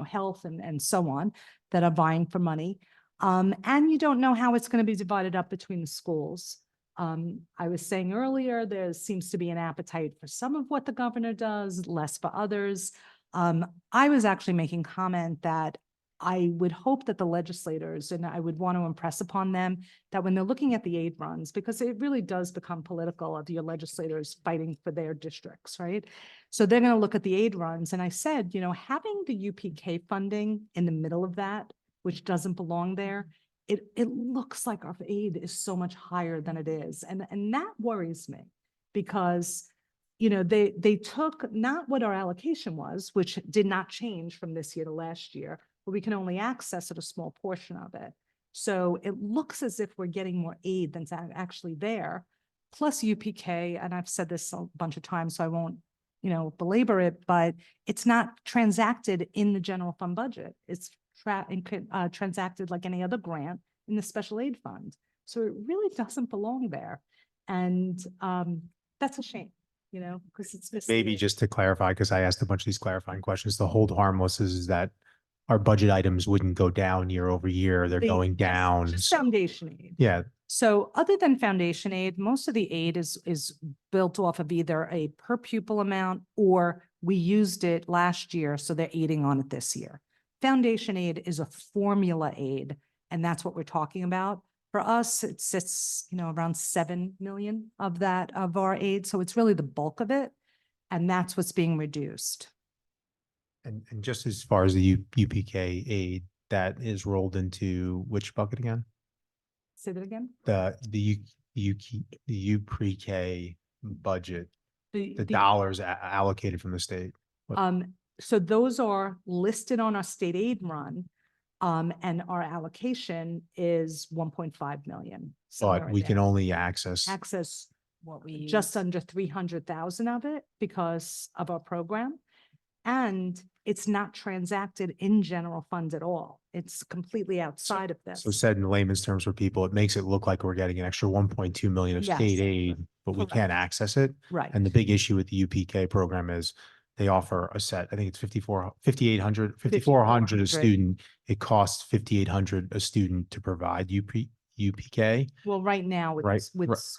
health and so on, that are vying for money. And you don't know how it's going to be divided up between the schools. I was saying earlier, there seems to be an appetite for some of what the governor does, less for others. I was actually making comment that I would hope that the legislators, and I would want to impress upon them, that when they're looking at the aid runs, because it really does become political of your legislators fighting for their districts, right? So they're going to look at the aid runs. And I said, having the UPK funding in the middle of that, which doesn't belong there, it looks like our aid is so much higher than it is. And that worries me, because they took not what our allocation was, which did not change from this year to last year, but we can only access a small portion of it. So it looks as if we're getting more aid than's actually there, plus UPK. And I've said this a bunch of times, so I won't, belabor it, but it's not transacted in the general fund budget. It's transacted like any other grant in the special aid fund. So it really doesn't belong there. And that's a shame, because it's Maybe just to clarify, because I asked a bunch of these clarifying questions, the hold harmless is that our budget items wouldn't go down year over year. They're going down. Just foundation aid. Yeah. So other than foundation aid, most of the aid is built off of either a per pupil amount, or we used it last year, so they're aiding on it this year. Foundation aid is a formula aid, and that's what we're talking about. For us, it sits, around 7 million of our aid. So it's really the bulk of it. And that's what's being reduced. And just as far as the UPK aid, that is rolled into which bucket again? Say that again? The UPK budget, the The dollars allocated from the state. So those are listed on our state aid run. And our allocation is 1.5 million. But we can only access What we just under 300,000 of it because of our program. And it's not transacted in general funds at all. It's completely outside of this. So said in layman's terms for people, it makes it look like we're getting an extra 1.2 million of state Yes. aid, but we Correct. can't access it. Right. And the big issue with the UPK program is they offer a set, I think it's 5,400 a student. It costs 5,800 a student to provide UPK. Well, right now with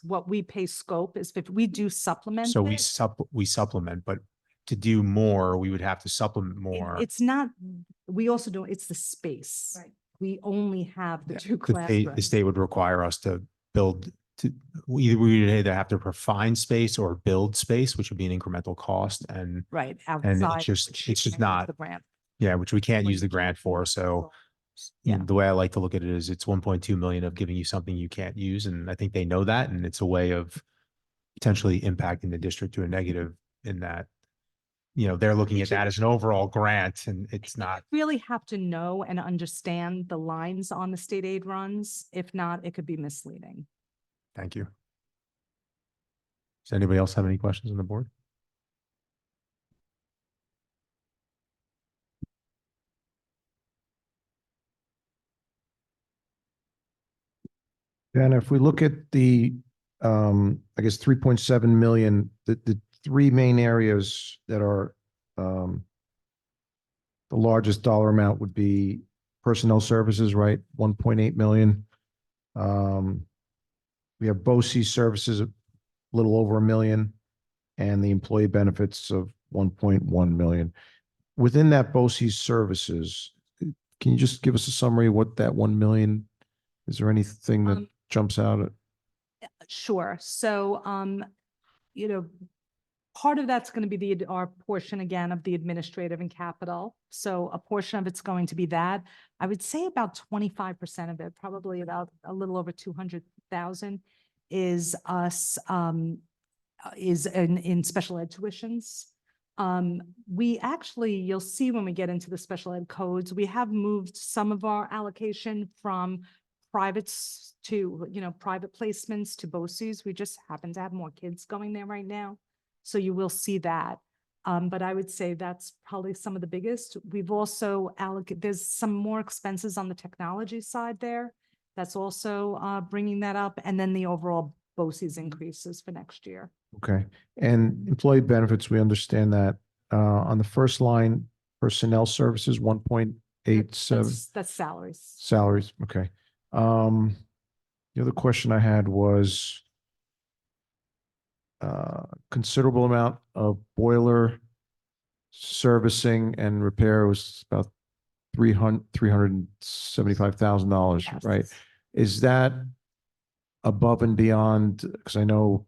what we pay scope is if we do supplement. So it, we supplement, but to do more, we would have to supplement it- more. It's not, we also don't, it's the space. Right. We only have the Yeah, two The state, classrooms. the state would require us to build, we would either have to find space or build space, which would be an incremental cost, and Right. it's Outside. just- which you it's just can't use not- the grant. yeah, which we can't Or use you the grant can't for. use So Yeah. the way I like to look at it is it's 1.2 million of giving you something you can't use. And I think they know that. And it's a way of potentially impacting the district to a negative in that, they're looking at that as an overall grant, and it's not. Really have to know and understand the lines on the state aid runs. If not, it could be misleading. Thank you. Does anybody else have any questions on the board? And if we look at the, I guess, 3.7 million, the three main areas that are, the largest dollar amount would be personnel services, right? 1.8 million. We have BOCES services, a little over a million, and the employee benefits of 1.1 million. Within that BOCES services, can you just give us a summary of what that 1 million, is there anything that jumps out at? Sure. So, part of that's going to be our portion again of the administrative and capital. So a portion of it's going to be that. I would say about 25% of it, probably about a little over 200,000 is us, is in special ed tuitions. We actually, you'll see when we get into the special ed codes, we have moved some of our allocation from privates to, private placements to BOCES. We just happen to have more kids going there right now. So you will see that. But I would say that's probably some of the biggest. We've also allocated, there's some more expenses on the technology side there. That's also bringing that up. And then the overall BOCES increases for next year. Okay, and employee benefits, we understand that. On the first line, personnel services, 1.87 That's salaries. salaries, okay. The other question I had was considerable amount of boiler servicing and repair was about $375,000, Yes. right? Is that above and beyond, because I know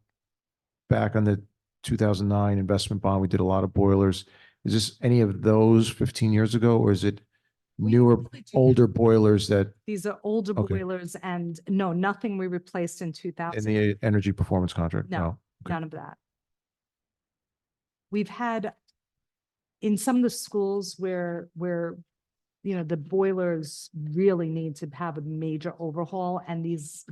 back on the 2009 investment bond, we did a lot of boilers. Is this any of those 15 years ago, or is it We newer, usually do- older boilers that These are older Okay. boilers and no, nothing we replaced in in 2000. the energy performance contract? No, Okay. none of that. We've had in some of the schools where, the boilers really need to have a major overhaul and these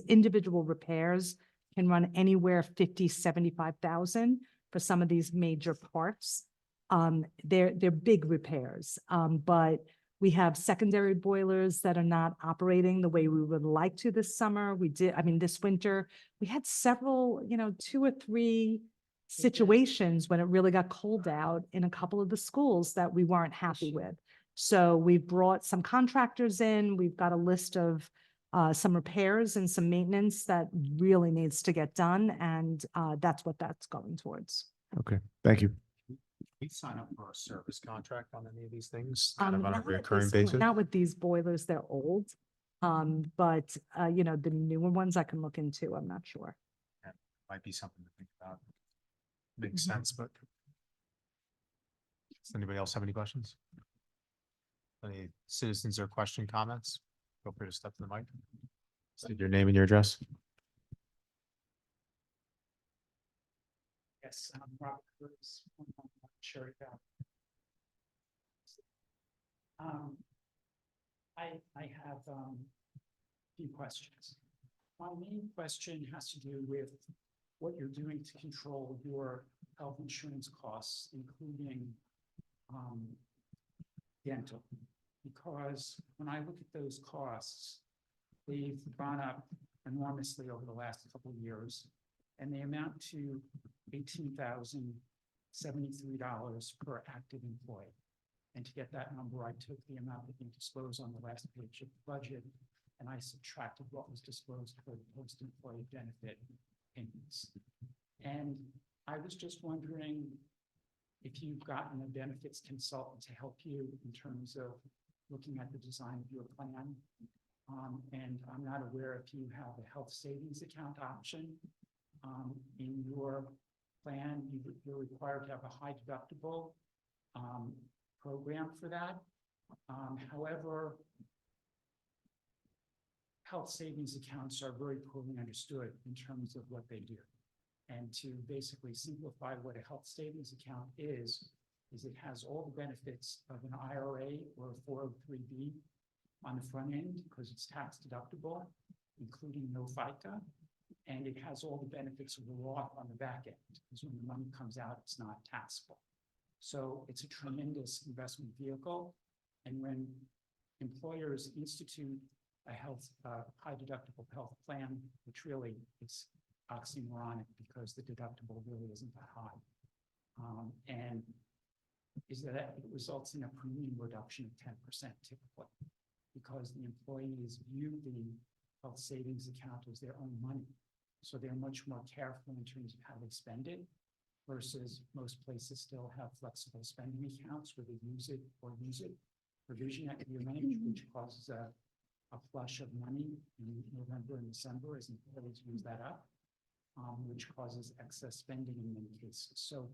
individual repairs can run anywhere 50, 75,000 for some of these major parts. They're big repairs, but we have secondary boilers that are not operating the way we would like to this summer. This winter, we had several, 2 or 3 situations when it really got cold out in a couple of the schools that we weren't happy with. So we brought some contractors in. We've got a list of some repairs and some maintenance that really needs to get done. And that's what that's going towards. Okay, thank you. We sign up for a service contract on any of these things, kind of on a Not at recurring this point, basis? Not with these boilers, they're old. But the newer ones I can look into, I'm not sure. Might be something to think about. Makes Mhm. sense, but. Does anybody else have any questions? Any citizens or question comments? Feel free to step to the mic. State your name and your address. Yes, I'm Robert Curtis. Sherry Valley. I have a few questions. My main question has to do with what you're doing to control your health insurance costs, including dental. Because when I look at those costs, they've gone up enormously over the last couple of years, and they amount to $18,073 per active employee. And to get that number, I took the amount that you disclosed on the last page of the budget, and I subtracted what was disclosed for the post-employee benefit payments. And I was just wondering if you've gotten a benefits consultant to help you in terms of looking at the design of your plan. And I'm not aware if you have a health savings account option in your plan. You're required to have a high deductible program for that. However, health savings accounts are very poorly understood in terms of what they do. And to basically simplify what a health savings account is it has all the benefits of an IRA or a 403B on the front end because it's tax deductible, including no FICA. And it has all the benefits of the Roth on the back end because when the money comes out, it's not taxable. So it's a tremendous investment vehicle. And when employers institute a health, high deductible health plan, which really is oxymoronic because the deductible really isn't that high. And is that it results in a premium reduction of 10% typically, because the employees view the health savings account as their own money. So they're much more careful in terms of how they spend it, versus most places still have flexible spending accounts where they use it or use it provision at year end, which causes a flush of money in November and December as employees use that up, which causes excess spending in many cases. So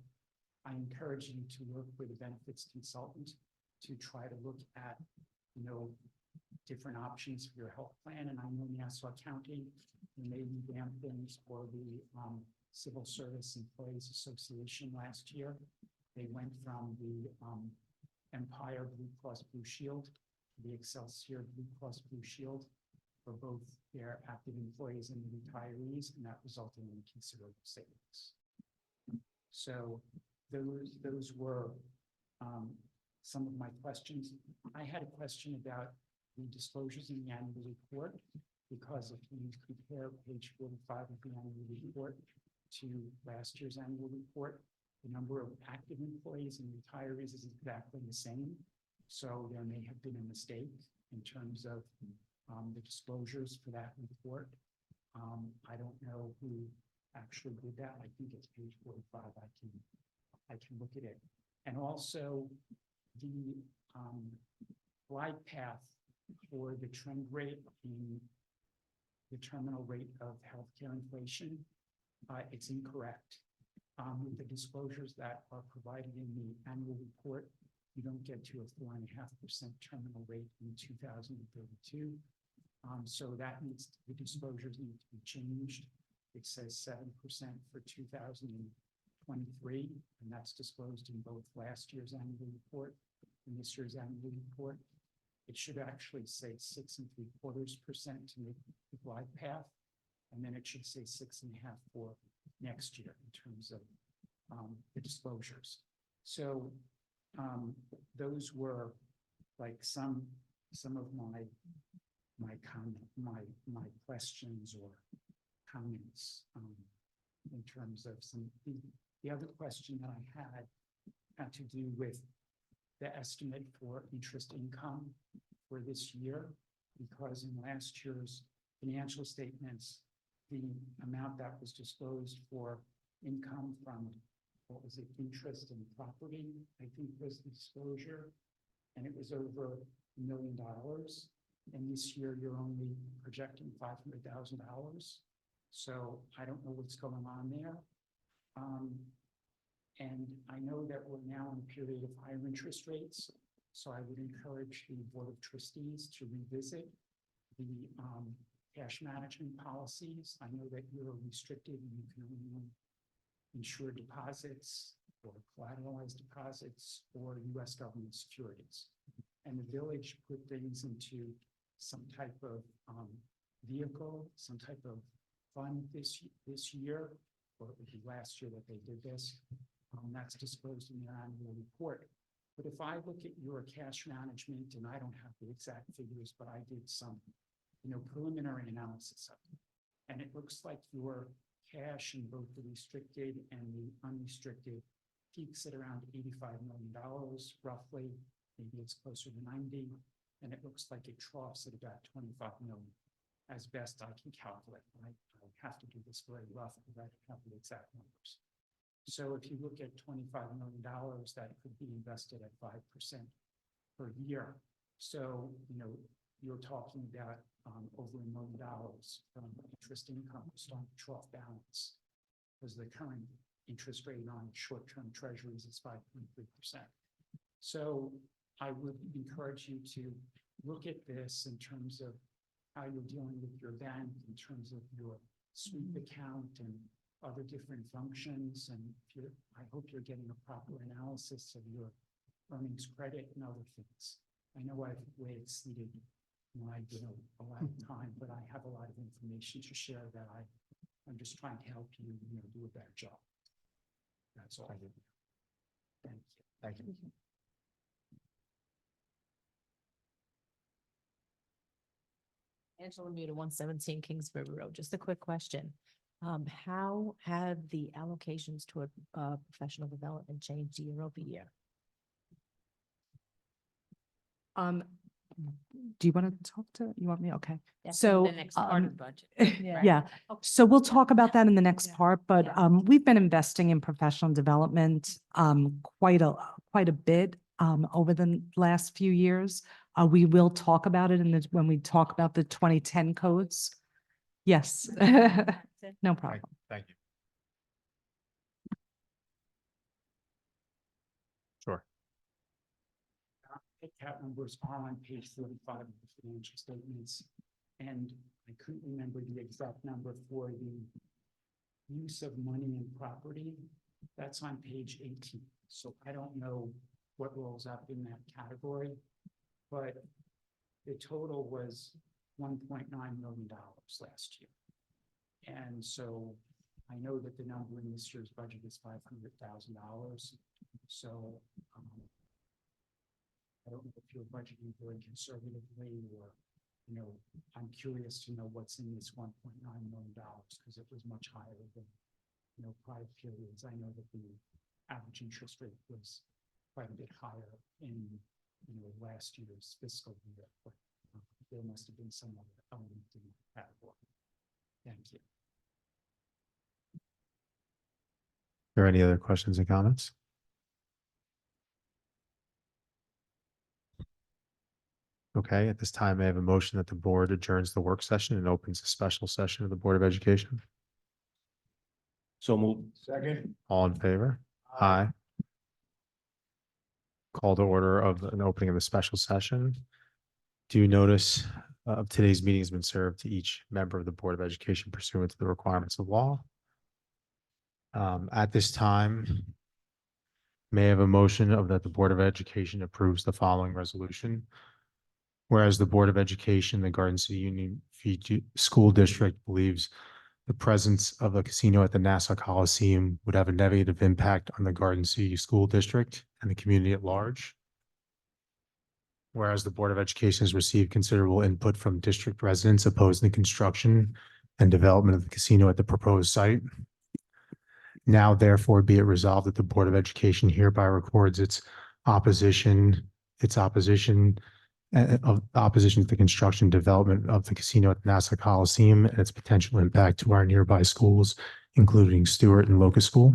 I encourage you to work with a benefits consultant to try to look at, different options for your health plan. And I know Nassau County, when they revamped things for the Civil Service Employees Association last year, they went from the Empire Blue Cross Blue Shield to the Excelsior Blue Cross Blue Shield for both their active employees and the retirees, and that resulted in considerable savings. So those were some of my questions. I had a question about the disclosures in the annual report, because if you compare page 45 of the annual report to last year's annual report, the number of active employees and retirees is exactly the same. So there may have been a mistake in terms of the disclosures for that report. I don't know who actually did that. I think it's page 45. I can look at it. And also the glide path for the trend rate in the terminal rate of healthcare inflation, it's incorrect. With the disclosures that are provided in the annual report, you don't get to a 4.5% terminal rate in 2032. So that needs, the disclosures need to be changed. It says 7% for 2023, and that's disclosed in both last year's annual report and this year's annual report. It should actually say 6.75% to make the glide path, and then it should say 6.5% for next year in terms of the disclosures. So those were like some of my questions or comments in terms of some. The other question that I had to do with the estimate for interest income for this year, because in last year's financial statements, the amount that was disclosed for income from, what was it, interest in property, I think was the disclosure, and it was over $1 million. And this year you're only projecting $500,000. So I don't know what's going on there. And I know that we're now in a period of higher interest rates. So I would encourage the Board of Trustees to revisit the cash management policies. I know that you're restricted and you can only insure deposits or collateralized deposits or U.S. government securities. And the village put things into some type of vehicle, some type of fund this year, or it would be last year that they did this. That's disclosed in your annual report. But if I look at your cash management, and I don't have the exact figures, but I did some, preliminary analysis of it. And it looks like your cash in both the restricted and the unrestricted peaks at around $85 million, roughly. Maybe it's closer to 90. And it looks like it troughs at about 25 million, as best I can calculate. I have to do this very rough because I don't have the exact numbers. So if you look at $25 million, that could be invested at 5% per year. So, you're talking about over $1 million from interest income starting to trough balance, because the current interest rate on short-term treasuries is 5.3%. So I would encourage you to look at this in terms of how you're dealing with your bank, in terms of your sweep account and other different functions. And I hope you're getting a proper analysis of your earnings credit and other things. I know I've way exceeded my a lot of time, but I have a lot of information to share that I'm just trying to help you, do a better job. That's all. Thank you. Thank you. Angela Muda, 117 Kingsbury Road. Just a quick question. How have the allocations toward professional development changed year over year? Do you want to talk to, you want me? Okay. That's So, in the next part of the budget. right? Yeah, so we'll talk about that in the next part, but Yeah. we've been investing in professional development quite a bit over the last few years. We will talk about it when we talk about the 2010 codes. Yes, no problem. Thank you. Sure. Account numbers are on page 45 of the financial statements. And I couldn't remember the exact number for the use of money and property. That's on page 18. So I don't know what rolls up in that category, but the total was $1.9 million last year. And so I know that the number in this year's budget is $500,000. So I don't know if you're budgeting very conservatively or, you know, I'm curious to know what's in this $1.9 million because it was much higher than, you know, prior periods. I know that the average interest rate was quite a bit higher in, you know, last year's fiscal year, but there must have been some other element in that category. Thank you. Are there any other questions and comments? Okay, at this time, I have a motion that the board adjourns the work session and opens a special session of the Board of Education. So moved. Second. All in favor? Aye. Call to order of an opening of the special session. Due notice of today's meeting has been served to each member of the Board of Education pursuant to the requirements of law. At this time, may I have a motion of that the Board of Education approves the following resolution. Whereas the Board of Education, the Garden City Union Free School District believes the presence of a casino at the Nassau Coliseum would have a negative impact on the Garden City School District and the community at large. Whereas the Board of Education has received considerable input from district residents opposing the construction and development of the casino at the proposed site. Now therefore be it resolved that the Board of Education hereby records its opposition to the construction development of the casino at Nassau Coliseum and its potential impact to our nearby schools, including Stewart and Locust School.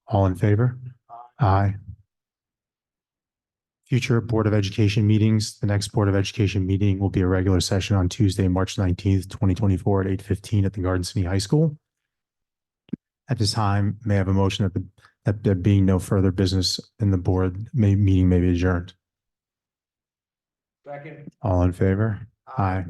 All in favor? Aye. Future Board of Education meetings. The next Board of Education meeting will be a regular session on Tuesday, March 19th, 2024 at 8:15 at the Garden City High School. At this time, may I have a motion that there being no further business in the board meeting may be adjourned. Second. All in favor? Aye.